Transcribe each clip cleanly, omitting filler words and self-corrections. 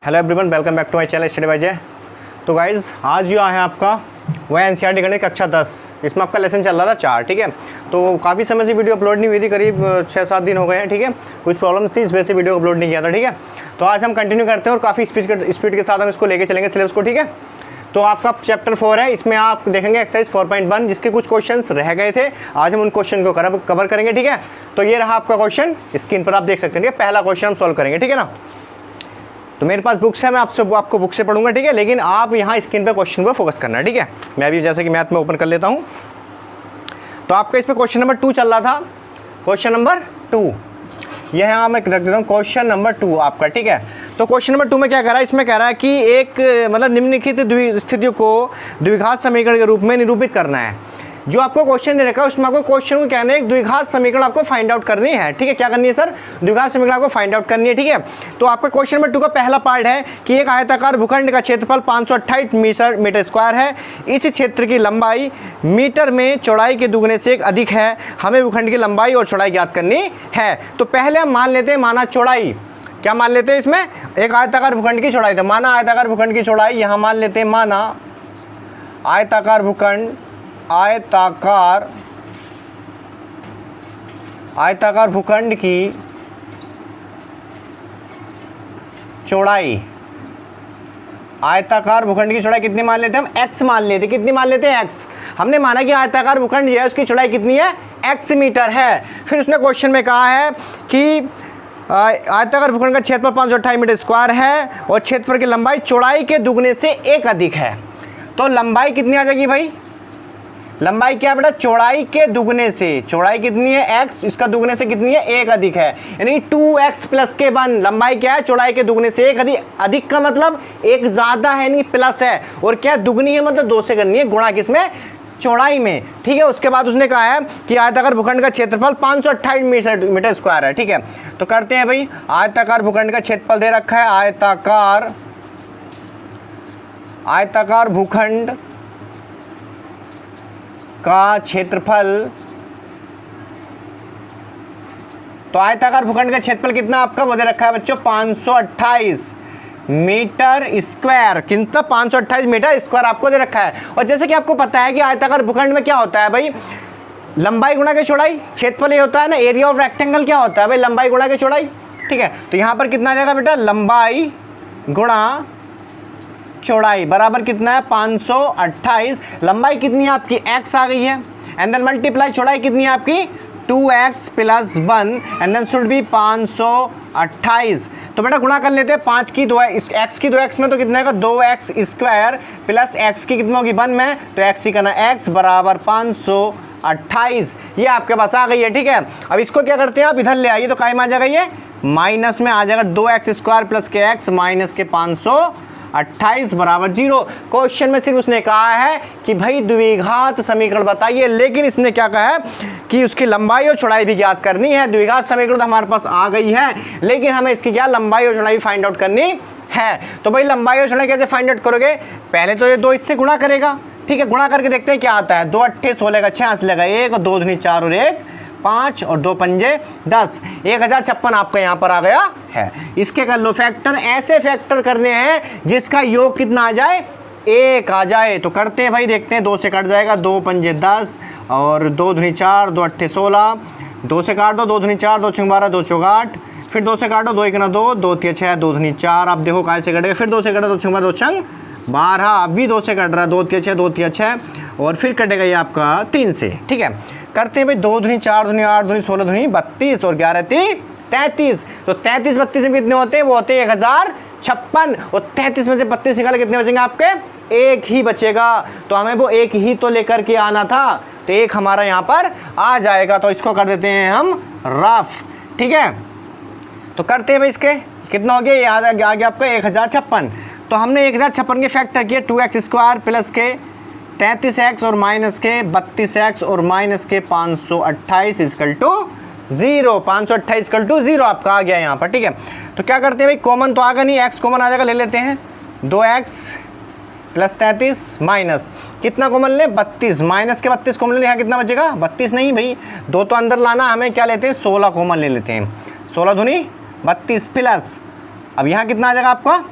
Hello everyone, welcome back to my channel study by Jay. तो guys आज जो है आपका वह एनसीईआरटी गणित कक्षा 10, इसमें आपका लेसन चल रहा था 4। ठीक है, तो काफ़ी समय से वीडियो अपलोड नहीं हुई थी, करीब 6-7 दिन हो गए हैं। ठीक है, कुछ प्रॉब्लम थी, इस वजह से वीडियो अपलोड नहीं किया था। ठीक है, तो आज हम कंटिन्यू करते हैं और काफ़ी स्पीड के साथ हम इसको लेके चलेंगे सिलेबस को। ठीक है, तो आपका चैप्टर 4 है, इसमें आप देखेंगे एक्सरसाइज 4.1 जिसके कुछ क्वेश्चंस रह गए थे। आज हम उन क्वेश्चन को कवर करेंगे। ठीक है, तो ये रहा आपका क्वेश्चन, स्क्रीन पर आप देख सकते हैं। ठीक है, पहला क्वेश्चन हम सॉल्व करेंगे। ठीक है ना, तो मेरे पास बुक्स है, मैं आपको बुक से पढ़ूंगा। ठीक है, लेकिन आप यहाँ स्क्रीन पे क्वेश्चन पर फोकस करना है। ठीक है, मैं भी जैसे कि मैथ में ओपन कर लेता हूँ। तो आपका इसमें क्वेश्चन नंबर 2 चल रहा था। क्वेश्चन नंबर 2 यह यहाँ मैं रख देता हूँ, क्वेश्चन नंबर 2 आपका। ठीक है, तो क्वेश्चन नंबर 2 में क्या कह रहा है, इसमें कह रहा है कि एक मतलब निम्नलिखित स्थितियों को द्विघात समीकरण के रूप में निरूपित करना है। जो आपको क्वेश्चन दे रखा है उसमें आपको क्वेश्चन को कहना है एक द्विघात समीकरण आपको फाइंड आउट करनी है। ठीक है, क्या करनी है सर, द्विघात समीकरण आपको फाइंड आउट करनी है। ठीक है, तो आपका क्वेश्चन नंबर 2 का पहला पार्ट है कि एक आयताकार भूखंड का क्षेत्रफल 528 मीटर स्क्वायर है। इस क्षेत्र की लंबाई मीटर में चौड़ाई के दुगने से एक अधिक है। हमें भूखंड की लंबाई और चौड़ाई ज्ञात करनी है। तो पहले हम मान लेते हैं माना चौड़ाई, क्या मान लेते हैं इसमें, एक आयताकार भूखंड की चौड़ाई। तो माना आयताकार भूखंड की चौड़ाई, यहाँ मान लेते हैं माना आयताकार भूखंड, आयताकार भूखंड की चौड़ाई, आयताकार भूखंड की चौड़ाई कितनी मान लेते हैं हम, x मान लेते हैं। कितनी मान लेते हैं, x। हमने माना कि आयताकार भूखंड जो है उसकी चौड़ाई कितनी है, x मीटर है। फिर उसने क्वेश्चन में कहा है कि आयताकार भूखंड का क्षेत्रफल 528 मीटर स्क्वायर है और क्षेत्रफल की लंबाई चौड़ाई के दुगने से एक अधिक है। तो लंबाई कितनी आ जाएगी भाई, लंबाई क्या है बेटा, चौड़ाई के दुगने से। चौड़ाई कितनी है x, इसका दुगने से कितनी है, एक अधिक है, यानी 2x + के 1। लंबाई क्या है, चौड़ाई के दुगने से एक अधिक। अधिक का मतलब एक ज़्यादा है, यानी प्लस है, और क्या दुगनी है मतलब 2 से करनी है, गुणा किसमें, चौड़ाई में। ठीक है, उसके बाद उसने कहा है कि आयताकार भूखंड का क्षेत्रफल 528 मीटर स्क्वायर है। ठीक है, तो करते हैं भाई, आयताकार भूखंड का क्षेत्रफल दे रखा है, आयताकार भूखंड का क्षेत्रफल। तो आयताकार भूखंड का क्षेत्रफल कितना आपका वो दे रखा है बच्चों, 528 मीटर स्क्वायर। कितना, 528 मीटर स्क्वायर आपको दे रखा है। और जैसे कि आपको पता है कि आयताकार भूखंड में क्या होता है भाई, लंबाई गुणा के चौड़ाई। क्षेत्रफल ये होता है ना, एरिया ऑफ रेक्टेंगल क्या होता है भाई, लंबाई गुणा के चौड़ाई। ठीक है, तो यहाँ पर कितना आ जाएगा बेटा, लंबाई गुणा चौड़ाई बराबर कितना है, 528। लंबाई कितनी है आपकी, x आ गई है, एंड देन मल्टीप्लाई चौड़ाई कितनी है आपकी, 2x + 1 and then should be 528। तो बेटा गुणा कर लेते हैं, 5 की 2 x की 2x में तो कितना है, 2x स्क्वायर प्लस x की कितना होगी 1 में, तो x ही करना, x बराबर 528। ये आपके पास आ गई है। ठीक है, अब इसको क्या करते हैं आप, इधर ले आइए, तो काय में आ जाएगा, ये माइनस में आ जाएगा, 2x स्क्वायर प्लस के x माइनस के 528 बराबर 0। क्वेश्चन में सिर्फ उसने कहा है कि भाई द्विघात समीकरण बताइए, लेकिन इसने क्या कहा है कि उसकी लंबाई और चौड़ाई भी ज्ञात करनी है। द्विघात समीकरण तो हमारे पास आ गई है, लेकिन हमें इसकी क्या लंबाई और चौड़ाई फाइंड आउट करनी है। तो भाई लंबाई और चौड़ाई कैसे फाइंड आउट करोगे, पहले तो ये 2 इससे गुणा करेगा। ठीक है, गुणा करके देखते हैं क्या आता है, 2 8 16 का 6 लेगा, 1 और 2 दूनी 4 और 1 5 और 2 पंजे 10, 1056 आपका यहाँ पर आ गया है। इसके कर लो फैक्टर, ऐसे फैक्टर करने हैं जिसका योग कितना आ जाए, 1 आ जाए। तो करते हैं भाई, देखते हैं, 2 से कट जाएगा, 2 पंजे 10 और 2 दूनी 4, 2 8 16, 2 से काट दो, 2 दूनी 4, 2 छंग 12, 2 चौक 8, फिर 2 से काटो, 2 1 2, 2 3 6, 2 दूनी 4। आप देखो काय से कटेगा, फिर 2 से कटा, 2 छंग 12, 2 छंग 12, अब भी 2 से कट रहा है, 2 3 6, 2 3 6, और फिर कटेगा ये आपका 3 से। ठीक है, करते हैं भाई, 2 दूनी 4 दूनी 8 दूनी 16 दूनी 32 और 11 3 33। तो 33 32 में कितने होते हैं, वो होते हैं 1056, और 33 में से 32 निकाले कितने बचेंगे आपके, 1 ही बचेगा। तो हमें वो 1 ही तो लेकर के आना था, तो 1 हमारा यहाँ पर आ जाएगा। तो इसको कर देते हैं हम रफ। ठीक है, तो करते हैं भाई, इसके कितना हो गया, ये आ गया आपका 1056। तो हमने 1056 के फैक्टर किए, 2x स्क्वायर प्लस के 33x और माइनस के 32x और माइनस के 528 = 0। 528 = 0 आपका आ गया यहाँ पर। ठीक है, तो क्या करते हैं भाई, कॉमन तो आगा नहीं, x कॉमन आ जाएगा, ले लेते हैं, 2x + 33 माइनस कितना कॉमन ले, 32, माइनस के 32 कॉमन ले, यहाँ कितना बचेगा, 32 नहीं भाई, 2 तो अंदर लाना, हमें क्या लेते हैं, 16 कॉमन ले लेते हैं, 16 दूनी 32 प्लस, अब यहाँ कितना आ जाएगा आपका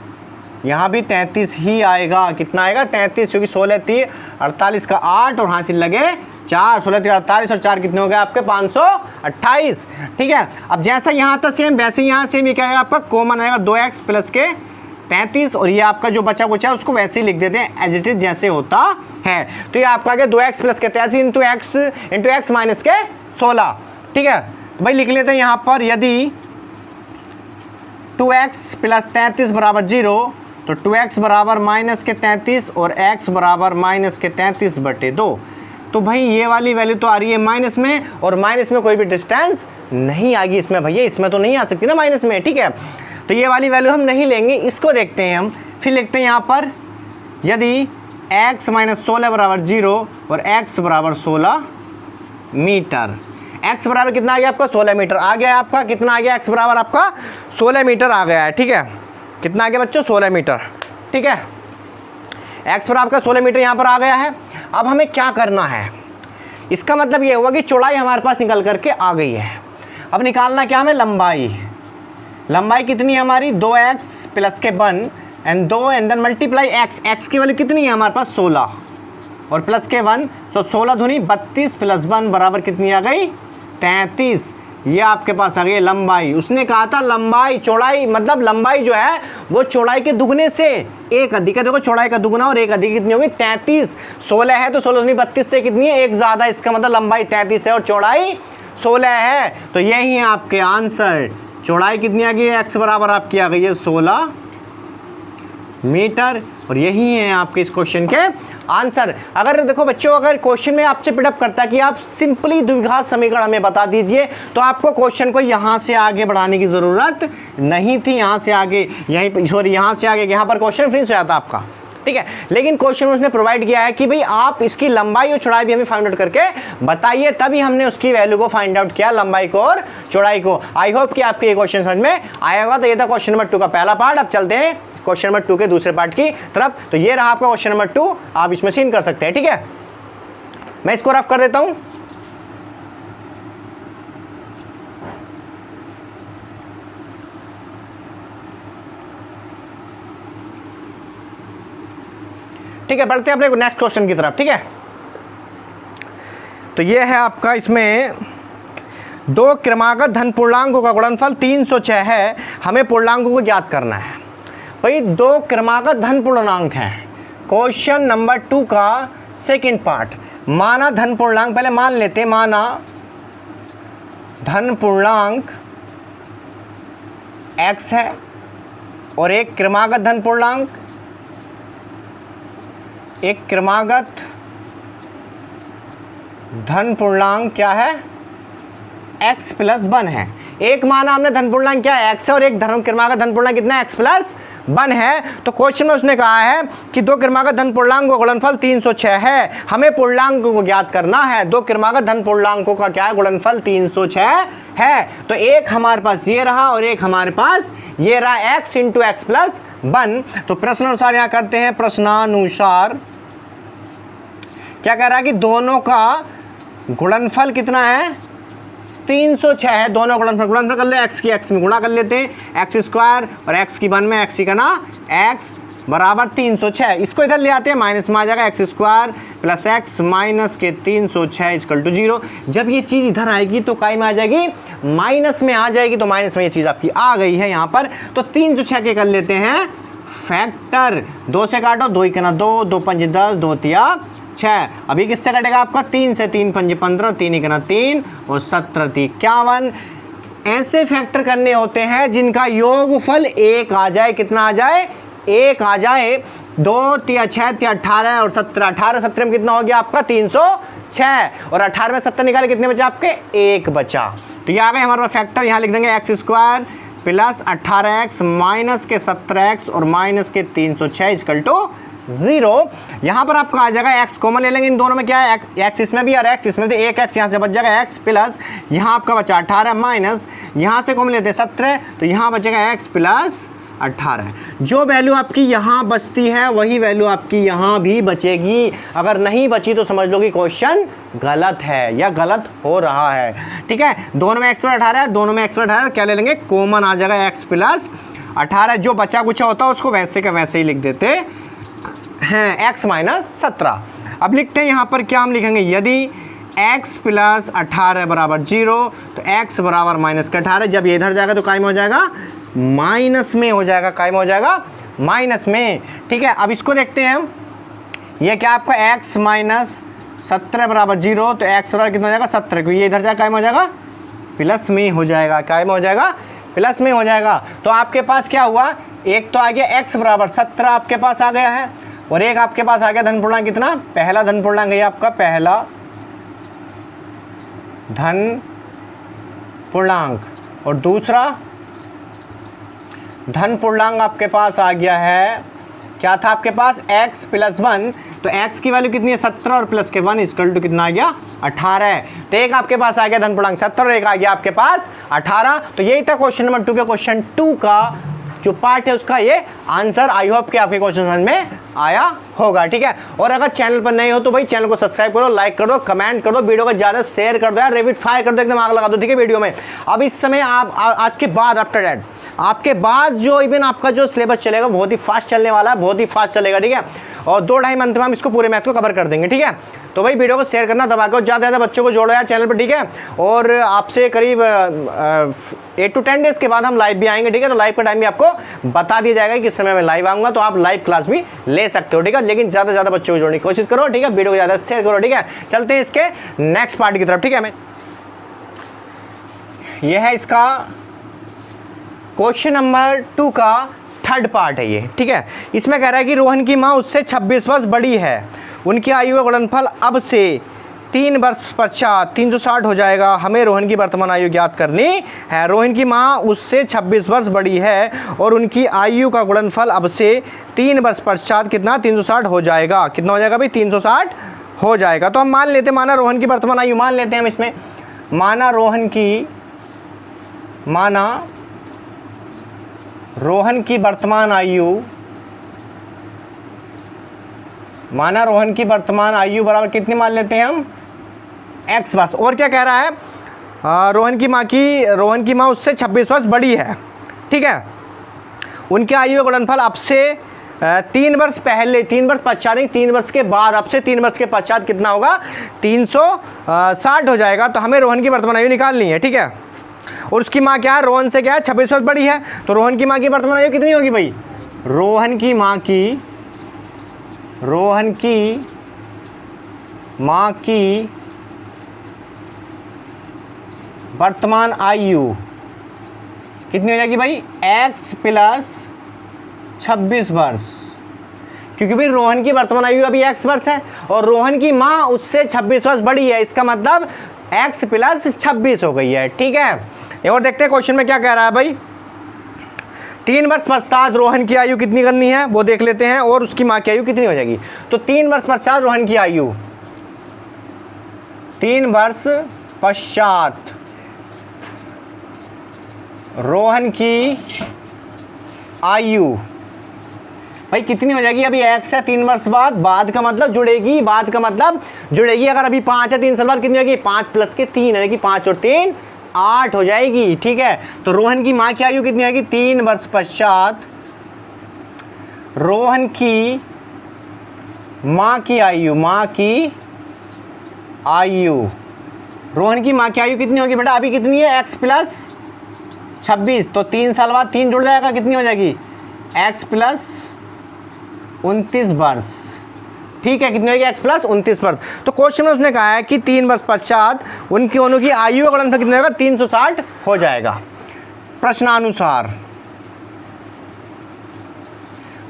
यहाँ भी 33 ही आएगा। कितना आएगा? 33, क्योंकि 16 3 48 का 8 और हासिल लगे 4, 16 3 48 और 4 कितने हो गए आपके? 528। ठीक है, अब जैसा यहाँ था सेम वैसे यहाँ सेम ये क्या आएगा आपका? कॉमन आएगा 2x प्लस के 33 और ये आपका जो बचा कुचा है उसको वैसे ही लिख देते हैं एज इट इज जैसे होता है। तो ये आपका आ गया 2x प्लस के 33 इंटू एक्स माइनस के 16। ठीक है, तो भाई लिख लेते हैं यहाँ पर, यदि 2x प्लस 33 बराबर 0 तो 2x बराबर माइनस के 33 और x बराबर माइनस के 33 बटे 2। तो भाई ये वाली वैल्यू तो आ रही है माइनस में, और माइनस में कोई भी डिस्टेंस नहीं आएगी इसमें भैया, इसमें तो नहीं आ सकती ना माइनस में। ठीक है, तो ये वाली वैल्यू हम नहीं लेंगे, इसको देखते हैं हम। फिर लिखते हैं यहाँ पर, यदि x माइनस 16 बराबर 0 और x बराबर 16 मीटर। x बराबर कितना आ गया आपका? 16 मीटर आ गया आपका। कितना आ गया? x बराबर आपका 16 मीटर आ गया है। ठीक है, कितना आ गया बच्चों? 16 मीटर। ठीक है, x बराबर आपका 16 मीटर यहाँ पर आ गया है। अब हमें क्या करना है? इसका मतलब ये हुआ कि चौड़ाई हमारे पास निकल करके आ गई है। अब निकालना क्या हमें? लंबाई। लंबाई कितनी है हमारी? 2x प्लस के 1 and 2 and then multiply x की वैल्यू कितनी है हमारे पास? 16 और प्लस के 1, तो 16 दूनी 32 प्लस 1 बराबर कितनी आ गई? 33। ये आपके पास आ गई लंबाई। उसने कहा था लंबाई, चौड़ाई मतलब लंबाई जो है वो चौड़ाई के दुगने से एक अधिक है। देखो चौड़ाई का दुगना और एक अधिक कितनी होगी? 33। 16 है तो 16 दूनी 32 से कितनी है? एक ज़्यादा। इसका मतलब लंबाई 33 है और चौड़ाई 16 है। तो यही है आपके आंसर। चौड़ाई कितनी आ गई है? x बराबर आपकी आ गई है 16 मीटर, और यही है आपके इस क्वेश्चन के आंसर। अगर देखो बच्चों, अगर क्वेश्चन में आपसे पिटअप करता है कि आप सिंपली द्विघात समीकरण हमें बता दीजिए, तो आपको क्वेश्चन को यहाँ से आगे बढ़ाने की ज़रूरत नहीं थी। यहाँ से आगे यहीं, सॉरी यहाँ से आगे यहाँ पर क्वेश्चन फिनिश हो जाता आपका। ठीक है, लेकिन क्वेश्चन उसने प्रोवाइड किया है कि भाई आप इसकी लंबाई और चौड़ाई भी हमें फाइंड आउट करके बताइए, तभी हमने उसकी वैल्यू को फाइंड आउट किया, लंबाई को और चौड़ाई को। आई होप कि आपके ये क्वेश्चन समझ में आएगा। तो ये था क्वेश्चन नंबर 2 का पहला पार्ट। अब चलते हैं क्वेश्चन नंबर 2 के दूसरे पार्ट की तरफ। तो ये रहा आपका क्वेश्चन नंबर 2, आप इसमें सीन कर सकते हैं। ठीक है, मैं इसको रफ कर देता हूं। ठीक है, बढ़ते हैं अपने नेक्स्ट क्वेश्चन की तरफ। ठीक है, तो ये है आपका, इसमें दो क्रमागत धन पूर्णांकों का गुणनफल 306 है, हमें पूर्णांकों को ज्ञात करना है। भाई दो क्रमागत धन पूर्णांक हैं। क्वेश्चन नंबर 2 का सेकंड पार्ट। माना धन पूर्णांक, पहले मान लेते हैं, माना धन पूर्णांक x है और एक क्रमागत धन पूर्णांक, एक क्रमागत धन पूर्णांक क्या है? x प्लस 1 है। एक माना हमने धन पूर्णांक क्या है? x है, और एक क्रमागत धन पूर्णांक कितना है? x प्लस 1 है। तो क्वेश्चन में उसने कहा है कि दो क्रमागत धन पूर्णांक का गुणनफल 306 है, हमें पूर्णांक को ज्ञात करना है। दो क्रमागत धन पूर्णांकों का क्या है? गुणनफल 306 है। तो एक हमारे पास ये रहा और एक हमारे पास ये रहा, x इंटू एक्स प्लस 1। तो प्रश्नानुसार यहाँ करते हैं। प्रश्नानुसार क्या कह रहा है कि दोनों का गुणनफल कितना है? 306 है। दोनों गुणनफल कर ले, x की x में गुणा कर लेते हैं, एक्स स्क्वायर और x की 1 में x का ना x बराबर 306। इसको इधर ले आते हैं, माइनस में आ जाएगा x square plus x minus के 306 इक्वल टू 0। जब ये चीज़ इधर आएगी तो काय में आ जाएगी? माइनस में आ जाएगी। तो माइनस में ये चीज़ आपकी आ गई है यहाँ पर। तो 306 के कर लेते हैं फैक्टर। 2 से काटो, 2 1 2, 2 5 10, 2 3 6। अभी किससे कटेगा आपका? 3 से, 3 5 15, 3 1 3 और 17 3 51। ऐसे फैक्टर करने होते हैं जिनका योगफल 1 आ जाए। कितना आ जाए? 1 आ जाए। 2 3 6 3 18 और 17, 18 17 में कितना हो गया आपका? 306। और 18 में 70 निकाले, कितने बचा आपके? 1 बचा। तो ये आ गए हमारे पास फैक्टर। यहाँ लिख देंगे x square plus 18x minus के 17x और माइनस के 306 इक्वल टू 0। यहाँ पर आपका आ जाएगा x कॉमन ले लेंगे। इन दोनों में क्या है? x इसमें भी और x इसमें भी। 1x यहाँ से बच जाएगा x प्लस, यहाँ आपका बचा 18 माइनस, यहाँ से कॉमन लेते हैं 17, तो यहाँ बचेगा x प्लस 18। जो वैल्यू आपकी यहाँ बचती है वही वैल्यू आपकी यहाँ भी बचेगी। अगर नहीं बची तो समझ लो कि क्वेश्चन गलत है या गलत हो रहा है। ठीक है, दोनों में x प्लस 18 है, दोनों में x प्लस 18, क्या ले लेंगे? कॉमन आ जाएगा x प्लस 18, जो बचा कुचा होता है उसको वैसे का वैसे ही लिख देते हैं, x माइनस 17। अब लिखते हैं यहाँ पर क्या हम लिखेंगे, यदि x प्लस 18 बराबर 0 तो x बराबर माइनस का 18। जब ये इधर जाएगा तो कायम हो जाएगा माइनस में हो जाएगा, कायम हो जाएगा माइनस में। ठीक है, अब इसको देखते हैं हम, ये क्या आपका x माइनस 17 बराबर 0 तो x बराबर कितना हो जाएगा 17, क्योंकि ये इधर जाएगा कायम हो जाएगा प्लस में हो जाएगा, कायम हो जाएगा प्लस में हो जाएगा। तो आपके पास क्या हुआ, एक तो आ गया x बराबर 17 आपके पास आ गया है, और एक आपके पास आ गया धन पूर्णांक कितना, पहला धन पूर्णांक है आपका पहला धन पूर्णांक, और दूसरा धन पूर्णांक आपके पास आ गया है, क्या था आपके पास x प्लस 1, तो x की वैल्यू कितनी है 17 और प्लस के 1 इक्वल टू कितना आ गया 18। तो एक आपके पास आ गया धन पूर्णांक 17 और एक आ गया आपके पास 18। तो यही था क्वेश्चन नंबर 2 के क्वेश्चन 2 का जो पार्ट है उसका ये आंसर। आई होप कि आपके क्वेश्चन समझ में आया होगा। ठीक है, और अगर चैनल पर नए हो तो भाई चैनल को सब्सक्राइब करो, लाइक कर दो, कमेंट कर दो, वीडियो को ज़्यादा शेयर कर दो यार, रेपिड फायर कर दो, एकदम आग लगा दो। ठीक है, वीडियो में अब इस समय आप आज के बाद आफ्टर डैट आपके बाद जो इवन आपका जो सिलेबस चलेगा बहुत ही फास्ट चलने वाला है, बहुत ही फास्ट चलेगा। ठीक है, और 2-2.5 मंथ में हम इसको पूरे मैथ को कवर कर देंगे। ठीक है, तो भाई वीडियो को शेयर करना दबा के, ज़्यादा ज़्यादा बच्चों को जोड़ो यार चैनल पर। ठीक है, और आपसे करीब 8 to 10 डेज़ के बाद हम लाइव भी आएंगे। ठीक है, तो लाइव का टाइम भी आपको बता दिया जाएगा कि किस समय मैं लाइव आऊँगा, तो आप लाइव क्लास भी ले सकते हो। ठीक है, लेकिन ज़्यादा से ज़्यादा बच्चों को जोड़ने की कोशिश करो। ठीक है, वीडियो को ज़्यादा शेयर करो। ठीक है, चलते हैं इसके नेक्स्ट पार्ट की तरफ। ठीक है, मैं यह है इसका क्वेश्चन नंबर 2 का थर्ड पार्ट है ये। ठीक है, इसमें कह रहा है कि रोहन की माँ उससे 26 वर्ष बड़ी है, उनकी आयु का गुणनफल अब से 3 वर्ष पश्चात 360 हो जाएगा, हमें रोहन की वर्तमान आयु ज्ञात करनी है। रोहन की माँ उससे 26 वर्ष बड़ी है और उनकी आयु का गुणनफल अब से 3 वर्ष पश्चात कितना 360 हो जाएगा। कितना हो जाएगा भाई 360 हो जाएगा। तो हम मान लेते, माना रोहन की वर्तमान आयु मान लेते हैं हम इसमें, माना रोहन की वर्तमान आयु बराबर कितनी मान लेते हैं हम x वर्ष। और क्या कह रहा है, रोहन की माँ उससे 26 वर्ष बड़ी है। ठीक है, उनके आयु का गुणनफल अब से 3 वर्ष पहले, 3 वर्ष पश्चात, 3 वर्ष के बाद, अब से 3 वर्ष के पश्चात कितना होगा 360 हो जाएगा। तो हमें रोहन की वर्तमान आयु निकालनी है। ठीक है, और उसकी माँ क्या है, रोहन से क्या है 26 वर्ष बड़ी है, तो रोहन की माँ की वर्तमान आयु कितनी होगी भाई, रोहन की माँ की वर्तमान आयु कितनी हो जाएगी भाई x प्लस 26 वर्ष, क्योंकि भाई रोहन की वर्तमान आयु अभी x वर्ष है और रोहन की माँ उससे 26 वर्ष बड़ी है, इसका मतलब x प्लस 26 हो गई है। ठीक है, एक और देखते हैं क्वेश्चन में क्या कह रहा है भाई, 3 वर्ष पश्चात रोहन की आयु कितनी करनी है वो देख लेते हैं, और उसकी माँ की आयु कितनी हो जाएगी। तो 3 वर्ष पश्चात रोहन की आयु, 3 वर्ष पश्चात रोहन की आयु भाई कितनी हो जाएगी, अभी x है 3 वर्ष बाद का मतलब जुड़ेगी, अगर अभी 5 है 3 साल बाद कितनी होगी 5 प्लस के 3 यानी कि 5 और 3 8 हो जाएगी। ठीक है, तो रोहन की माँ की आयु कितनी होगी, 3 वर्ष पश्चात रोहन की माँ की आयु कितनी होगी बेटा, अभी कितनी है x प्लस 26, तो 3 साल बाद 3 जुड़ जाएगा, कितनी हो जाएगी x प्लस 29 वर्ष। ठीक है, कितनी होगी x प्लस 29 वर्ष। तो क्वेश्चन में उसने कहा है कि 3 वर्ष पश्चात उनकी दोनों की आयु का गुणनफल कितना होगा 360 हो जाएगा। प्रश्नानुसार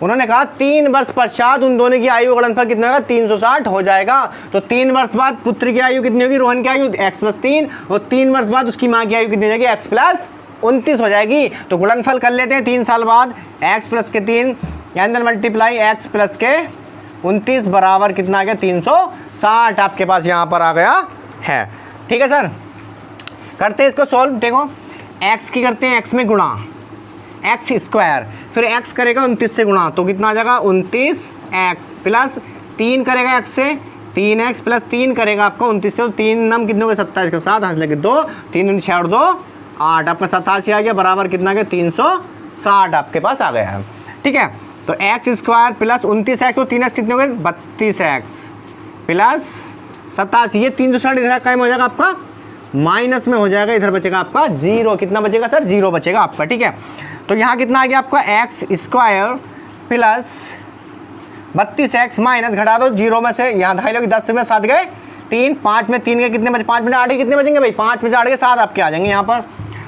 उन्होंने कहा 3 वर्ष पश्चात उन दोनों की आयु का गुणनफल कितना होगा 360 हो जाएगा। तो 3 वर्ष बाद पुत्र की आयु कितनी होगी, रोहन की आयु x प्लस 3, और 3 वर्ष बाद उसकी माँ की आयु कितनी हो जाएगी x प्लस 29 हो जाएगी। तो गुणनफल कर लेते हैं 3 साल बाद x प्लस के 3 यानी मल्टीप्लाई x प्लस के 29 बराबर कितना आ गया 360 आपके पास यहाँ पर आ गया है। ठीक है सर, करते हैं इसको सॉल्व। देखो x की करते हैं x में गुणा x स्क्वायर, फिर x करेगा 29 से गुणा, तो कितना आ जाएगा 29x प्लस 3 करेगा x से 3x प्लस 3 करेगा आपका 29 से, तो 3 नम कितने हो गए 27 के साथ हंस लगे 2 3 6 और 2 8 आपका 87 आ गया बराबर कितना आ गया 360 60 आपके पास आ गया है। ठीक है, तो एक्स स्क्वायर प्लस 29x और 3x कितने हो गए 32x प्लस 87, ये 360 इधर कायम हो जाएगा आपका, माइनस में हो जाएगा, इधर बचेगा आपका 0। कितना बचेगा सर 0 बचेगा आपका। ठीक है, तो यहाँ कितना आ गया आपका x square plus 32x minus घटा दो 0 में से, यहाँ ढाई लोग 10 में 7 गए 3, 5 में 3 के कितने बचे, 5 में 8 के कितने बचेंगे भाई, 5 में से 8 के 7 आपके आ जाएंगे यहाँ पर,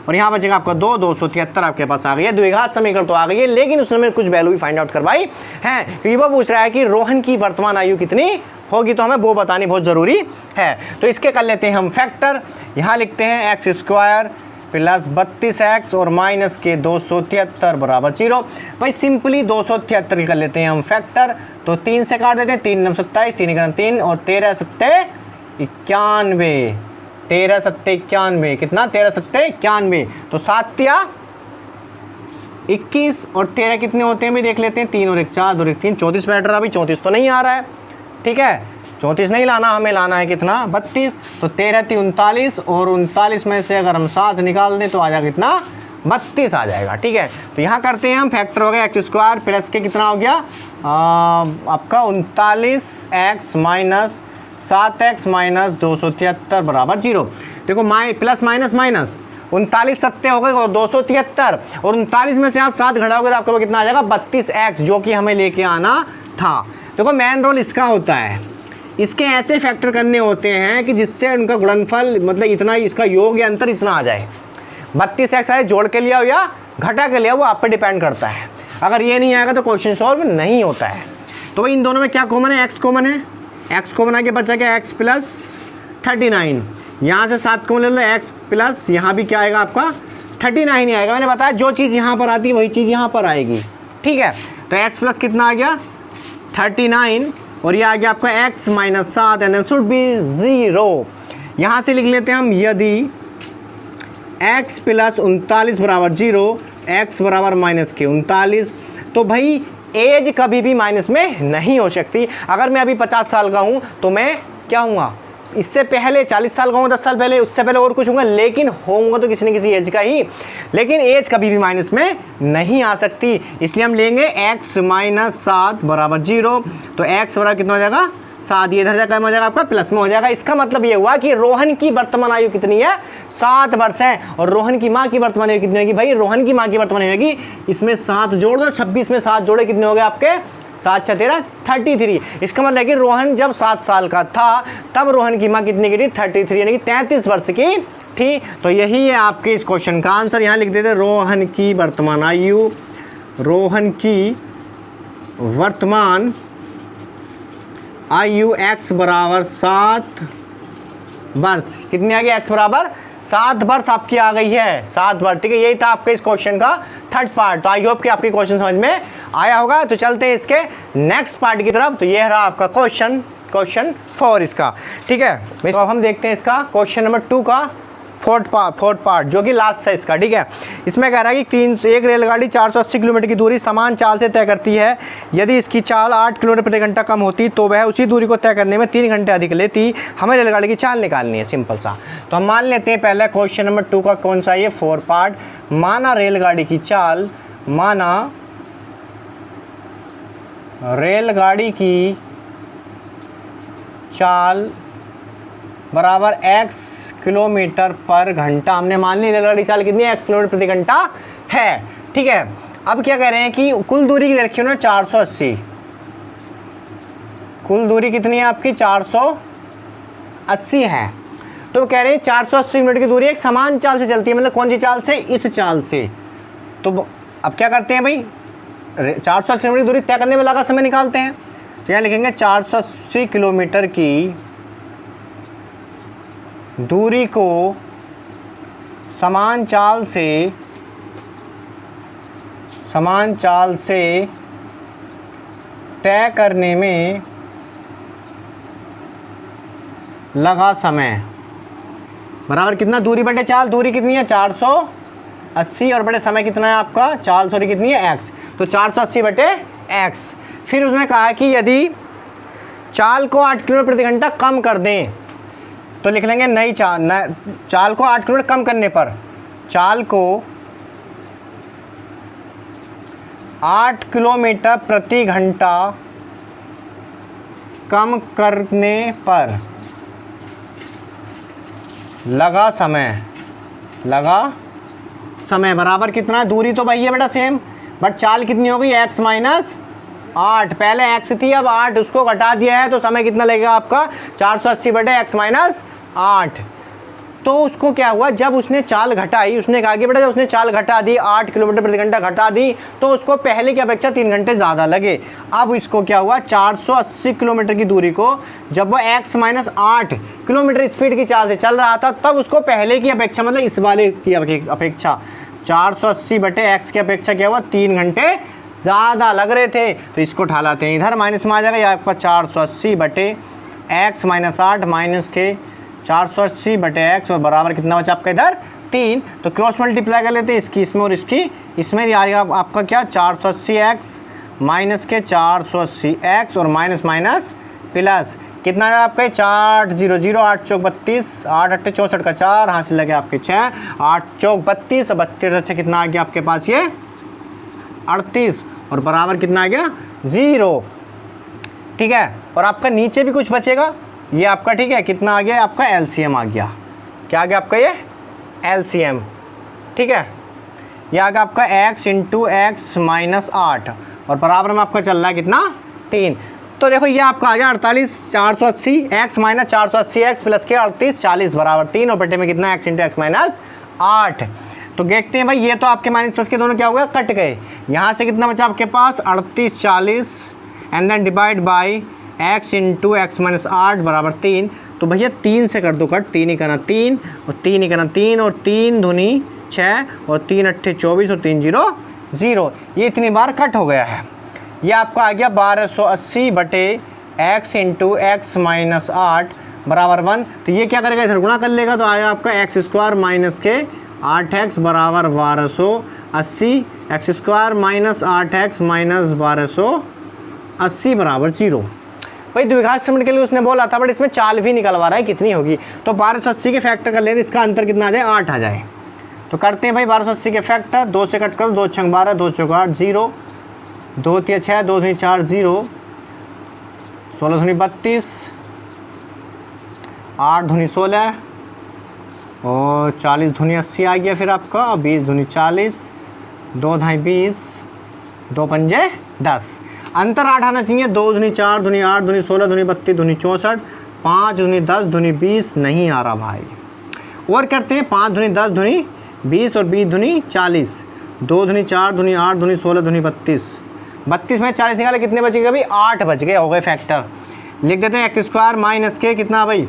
और यहाँ बचेगा आपका 2, 273 आपके पास आ गई है। द्विघात समीकरण तो आ गई है, लेकिन उसमें कुछ वैल्यू भी फाइंड आउट करवाई है, क्योंकि वो पूछ रहा है कि रोहन की वर्तमान आयु कितनी होगी, तो हमें वो बतानी बहुत ज़रूरी है। तो इसके कर लेते हैं हम फैक्टर, यहाँ लिखते हैं एक्स स्क्वायर प्लस 32x और माइनस के 273 बराबर 0। भाई सिंपली 273 कर लेते हैं हम फैक्टर, तो 3 से काट देते हैं, 3 9 27, 3 1 3 और 13 7 91, 13 7 91 कितना 13 7 91, तो 7 या 21 और 13 कितने होते हैं भी देख लेते हैं, 3 और 1 4, 2 और 1 3, 34 बैठ रहा है। अभी 34 तो नहीं आ रहा है, ठीक है 34 नहीं लाना, हमें लाना है कितना 32, तो 13 3 39 और 39 में से अगर हम 7 निकाल दें तो आ जाएगा कितना 32 आ जाएगा। ठीक है, तो यहाँ करते हैं हम फैक्टर हो गया एक्स स्क्वायर प्लस के कितना हो गया आपका 39x माइनस 7x माइनस 273 बराबर 0। देखो प्लस माइनस माइनस 39 सत्ते हो गए और 273 और 39 में से आप 7 घटाओगे तो आपके पास कितना आ जाएगा 32x, जो कि हमें लेके आना था। देखो मेन रोल इसका होता है, इसके ऐसे फैक्टर करने होते हैं कि जिससे उनका गुणनफल मतलब इतना इसका योग या अंतर इतना आ जाए। 32x आए जोड़ के लिया हो या घटा के लिया, वो आप पे डिपेंड करता है। अगर ये नहीं आएगा तो क्वेश्चन सॉल्व नहीं होता है। तो भाई इन दोनों में क्या कॉमन है, x कॉमन है, x कॉमन आके बचा क्या x प्लस 39, यहाँ से 7 कॉमन ले लो x प्लस यहाँ भी क्या आएगा आपका 39 ही आएगा। मैंने बताया जो चीज़ यहाँ पर आती है वही चीज़ यहाँ पर आएगी। ठीक है, तो x प्लस कितना आ गया 39 और ये आ गया आपका x minus 7 and should be 0। यहाँ से लिख लेते हैं हम यदि x प्लस 39 बराबर 0, x बराबर माइनस के 39, तो भाई एज कभी भी माइनस में नहीं हो सकती। अगर मैं अभी 50 साल का हूँ तो मैं क्या हूँगा, इससे पहले 40 साल का हूँ, 10 साल पहले, उससे पहले और कुछ होगा, लेकिन होऊंगा तो किसी न किसी एज का ही, लेकिन एज कभी भी माइनस में नहीं आ सकती। इसलिए हम लेंगे x माइनस 7 बराबर 0, तो x बराबर कितना हो जाएगा 7, ये इधर जाकर हो जाएगा आपका प्लस में हो जाएगा। इसका मतलब ये हुआ कि रोहन की वर्तमान आयु कितनी है 7 वर्ष है, और रोहन की माँ की वर्तमान आयु कितनी होगी भाई, रोहन की माँ की वर्तमान आयु होगी, इसमें 7 जोड़ दो, 26 में 7 जोड़े कितने हो गए आपके 7 6 13 33। इसका मतलब है कि रोहन जब 7 साल का था तब रोहन की माँ कितनी की थी 33, यानी कि 33 वर्ष की थी। तो यही है आपके इस क्वेश्चन का आंसर। यहाँ लिख देते रोहन की वर्तमान आयु, रोहन की वर्तमान आयु x बराबर 7 वर्ष, कितनी आ गई x बराबर 7 वर्ष आपकी आ गई है, 7 वर्ष। ठीक है, यही था आपके इस क्वेश्चन का थर्ड पार्ट। तो आई होप कि आपके क्वेश्चन समझ में आया होगा। तो चलते हैं इसके नेक्स्ट पार्ट की तरफ। तो ये रहा आपका क्वेश्चन 4 इसका। ठीक है, तो अब हम देखते हैं इसका क्वेश्चन नंबर 2 का फोर्थ पार्ट, जो कि लास्ट है इसका। ठीक है, इसमें कह रहा है कि एक रेलगाड़ी 480 किलोमीटर की दूरी समान चाल से तय करती है। यदि इसकी चाल 8 किलोमीटर प्रति घंटा कम होती तो वह उसी दूरी को तय करने में 3 घंटे अधिक लेती। हमें रेलगाड़ी की चाल निकालनी है, सिंपल सा। तो हम मान लेते हैं पहले क्वेश्चन नंबर 2 का कौन सा ये 4 पार्ट। माना रेलगाड़ी की चाल, माना रेलगाड़ी की चाल बराबर x किलोमीटर पर घंटा। हमने मान ली रेलगाड़ी चाल कितनी है, x किलोमीटर प्रति घंटा है। ठीक है, अब क्या कह रहे हैं कि कुल दूरी की रखी हो ना 480, कुल दूरी कितनी है आपकी 480 है। तो कह रहे हैं 480 मिनट की दूरी एक समान चाल से चलती है, मतलब कौन सी चाल से, इस चाल से। तो अब क्या करते हैं भाई, 480 किलोमीटर की दूरी तय करने में लगा समय निकालते हैं। तो यहाँ लिखेंगे 480 किलोमीटर की दूरी को समान चाल से तय करने में लगा समय बराबर कितना, दूरी बटे चाल, दूरी कितनी है 480 और बटे समय कितना है आपका चाल, सॉरी कितनी है x, तो 480 बटे x। फिर उसने कहा कि यदि चाल को 8 किलोमीटर प्रति घंटा कम कर दें तो लिख लेंगे नई चाल को 8 किलोमीटर कम करने पर, चाल को 8 किलोमीटर प्रति घंटा कम करने पर लगा समय बराबर कितना है? दूरी तो भाई है बेटा सेम, बट चाल कितनी हो गई? x minus 8। पहले x थी, अब 8 उसको घटा दिया है, तो समय कितना लगेगा आपका? 480 बटे x माइनस 8। तो उसको क्या हुआ, जब उसने चाल घटाई, उसने कहा कि बेटा जब उसने चाल घटा दी, 8 किलोमीटर प्रति घंटा घटा दी, तो उसको पहले की अपेक्षा 3 घंटे ज़्यादा लगे। अब इसको क्या हुआ, 480 किलोमीटर की दूरी को जब वो x माइनस 8 किलोमीटर स्पीड की चाल से चल रहा था, तब उसको पहले की अपेक्षा, मतलब इस वाले की अपेक्षा 480 बटे x की अपेक्षा क्या हुआ, 3 घंटे ज़्यादा लग रहे थे। तो इसको उठा लाते हैं, इधर माइनस में आ जाएगा, ये आपका 480 बटे x माइनस 8 माइनस के 480 बटे x और बराबर कितना बचा आपका इधर 3। तो क्रॉस मल्टीप्लाई कर लेते हैं, इसकी इसमें और इसकी इसमें, आएगा आपका क्या 480x माइनस के 480x और माइनस माइनस प्लस कितना है आपका 4 0 0 8 चौक 32 8 8 64 का 4 हासिल लगे आपके 6 8 चौक 32 और 32 अच्छा कितना आ गया आपके पास ये 38 और बराबर कितना आ गया 0। ठीक है, और आपका नीचे भी कुछ बचेगा, ये आपका ठीक है कितना आ गया आपका LCM आ गया। क्या आ गया आपका ये LCM। ठीक है, ये आ गया आपका x इंटू एक्स माइनस 8 और बराबर में आपका चल रहा है कितना 3। तो देखो ये आपका आ गया 48 480 x माइनस 480 x प्लस के 38 40 बराबर 3 और बटे में कितना x इंटू एक्स माइनस 8। तो देखते हैं भाई, ये तो आपके माइनस प्लस के दोनों क्या हो गया कट गए। यहाँ से कितना बचा आपके पास 38 40 and then divide by x into x minus 8 बराबर 3। तो भैया 3 से कर दो कट, 3 ही करना 3 और 3 ही करना 3 और 3 दूनी 6 और 3 अट्ठे 24 और 3 0 0। ये इतनी बार कट हो गया है। ये आपका आ गया 1280 बटे x इंटू एक्स माइनस 8 बराबर 1। तो ये क्या करेगा, इधर गुणा कर लेगा, तो आएगा आपका एक्स स्क्वायर माइनस के 8x बराबर 1280 x square minus 8x minus 1280 बराबर 0। भाई द्विघात समीकरण के लिए उसने बोला था, बट इसमें चाल भी निकलवा रहा है कितनी होगी। तो 1280 के फैक्टर कर लेते, इसका अंतर कितना आ जाए 8 आ जाए। तो करते हैं भाई 1280 के फैक्टर, 2 से कट करो, 2 छंग 12 2 चौक 8 0 2 3 6 2 3 4 0 16 धुनी 32 8 धुनी 16 और 40 धुनी 80 आ गया फिर आपका, 20 धुनी 40 2 ढाई 20 2 पंजे 10। अंतर 8 आना चाहिए, 2 धुनी 4 धुनी 8 धुनी 16 धुनी 32 धुनी 64 5 धुनी 10 धुनी 20 नहीं आ रहा भाई। और करते हैं 5 धुनी 10 धुनी 20 और 20 धुनी 40 2 धुनी 4 धुनी 8 धुनी 16 धुनी 32 में 40 निकाले कितने बचेगा भाई 8 बच गए, हो गए फैक्टर। लिख देते हैं एक्स स्क्वायर माइनस के कितना भाई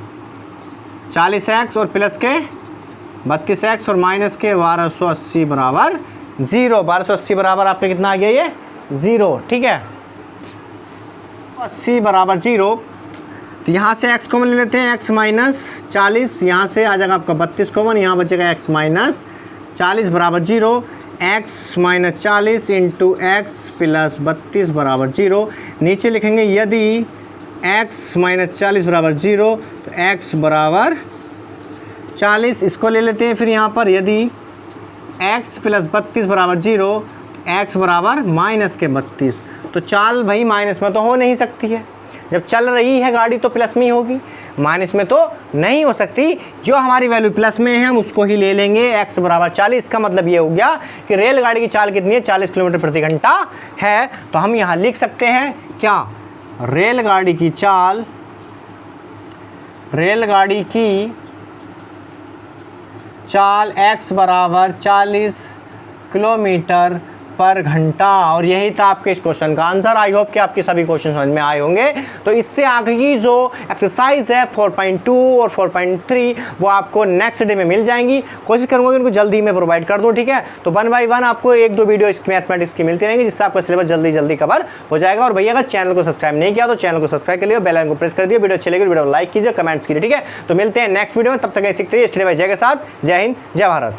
40x और प्लस के 32x और माइनस के 1280 बराबर 0। 1280 बराबर आपके कितना आ गया ये 0। ठीक है, 80 बराबर 0। तो यहाँ से x कॉमन ले लेते हैं, x माइनस 40, यहाँ से आ जाएगा आपका 32 कॉमन, यहाँ बचेगा x माइनस 40 बराबर 0। x minus 40 into x plus 32 बराबर 0। नीचे लिखेंगे यदि x माइनस 40 बराबर 0 तो x बराबर 40, इसको ले लेते हैं फिर यहाँ पर, यदि x प्लस 32 बराबर 0 x बराबर माइनस के 32। तो चाल भाई माइनस में तो हो नहीं सकती है, जब चल रही है गाड़ी तो प्लस में ही होगी, माइनस में तो नहीं हो सकती। जो हमारी वैल्यू प्लस में है हम उसको ही ले लेंगे, x बराबर 40। का मतलब ये हो गया कि रेलगाड़ी की चाल कितनी है 40 किलोमीटर प्रति घंटा है। तो हम यहाँ लिख सकते हैं क्या, रेलगाड़ी की चाल, रेलगाड़ी की चाल x बराबर 40 किलोमीटर पर घंटा। और यही था आपके इस क्वेश्चन का आंसर। आई होप कि आपके सभी क्वेश्चन समझ में आए होंगे। तो इससे आगे की जो एक्सरसाइज है 4.2 और 4.3 वो आपको नेक्स्ट डे में मिल जाएंगी। कोशिश करूँगा कि उनको जल्दी में प्रोवाइड कर दूँ, ठीक है। तो 1 बाय 1 आपको 1-2 वीडियो इस मैथमेटिक्स की मिलती रहेंगी, जिससे आपका सिलेबस जल्दी कवर हो जाएगा। और भैया अगर चैनल को सब्सक्राइब नहीं किया तो चैनल को सब्सक्राइब कर लिया, बेल आइकन को प्रेस कर दिया। वीडियो अच्छी लगी वीडियो को लाइक कीजिए, कमेंट्स कीजिए, ठीक है। तो मिलते हैं नेक्स्ट वीडियो में, तब तक सीखते रहिए स्टडी बाय जय के साथ। जय हिंद, जय भारत।